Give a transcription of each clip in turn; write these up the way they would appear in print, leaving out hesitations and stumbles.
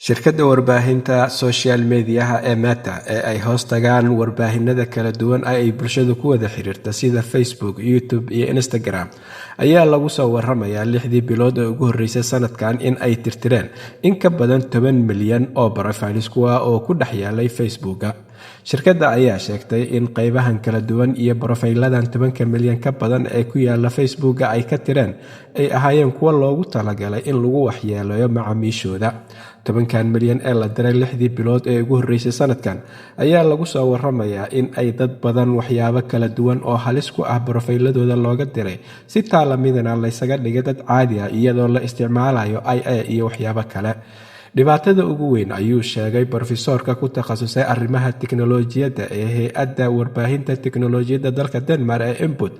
shirkadda warbaahinta social media ee Meta ee ay hoos tagaan warbaahinada kala duwan ay bulshadu ku wada xiriirta sida Facebook, YouTube iyo Instagram ayaa lagu soo waramayaa 6 bilood oo ugu horeysay sanadkan in ay tirtireen in ka badan 10 milyan oo profiles kuwa oo ku dhex yaalay Facebook. shirkadda ayaa sheegtay in qaybahan kala duwan iyo profiladan 10 milyan ka badan ee ku yaala Facebook ay ka tireen ay ahaayeen kuwa loogu talagalay in lagu waxyeeleeyo macaamiishooda. 10 milyan ee la diray 6 bilood ee ugu horeysay sanadkan ayaa lagu soo waramayaa in ay dad badan waxyaabo kala duwan oo halis ku ah profiladooda looga diray si taalamidana la isaga dhigay dad caadi ah iyadoo la isticmaalayo AI iyo waxyaabo kale. dhibaatada ugu weyn ayuu sheegay profesorka ku takhasusay arrimaha tiknoolajiyadda ee hay'adda warbaahinta tiknoolajiyadda dalka Denmark ee Input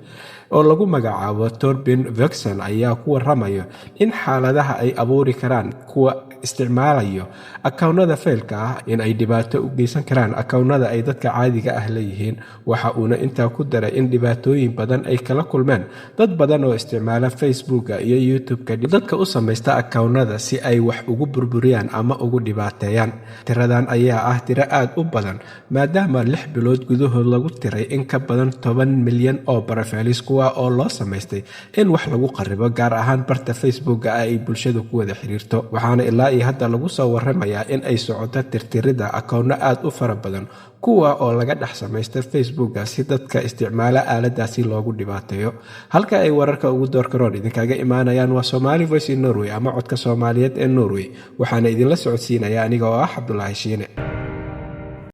oo lagu magacaabo Torben Vexen ayaa ku waramayo in xaaladaha ay abuuri karaan kuwa isticmaalayo akawnada faylka ah in ay dhibaato u geysan karaan akawnada ay dadka caadiga ah leeyihiin. waxa uuna intaa ku daray in dhibaatooyin badan ay kala kulmeen dad badan oo isticmaala Facebook iyo YouTube-ka dadka u samaysta akawnada si ay wax ugu burburiyaan ama ugu dhibaateeyaan. tiradan ayaa ah tiro aad u badan maadaama 6 bilood gudahood lagu tiray in ka badan 10 milyan oo profiles kuwa oo loo samaystay in wax lagu qaribo gaar ahaan barta Facebook ay bulshadu ku wada xiriirto. waxaana ilaa iyo hadda lagu soo waramayaa in ay socoto tirtirida akawno aad u fara badan kuwa oo laga dhex samaysta Facebook si dadka isticmaala aaladaasi loogu dhibaateeyo. halka ay wararka ugu doorkaroon idinkaga imaanayaan waa Somali Voice in Norway ama codka Soomaaliyeed ee Norway. waxaana idinla socodsiinaya aniga oo ah Cabdullaahi Shiine.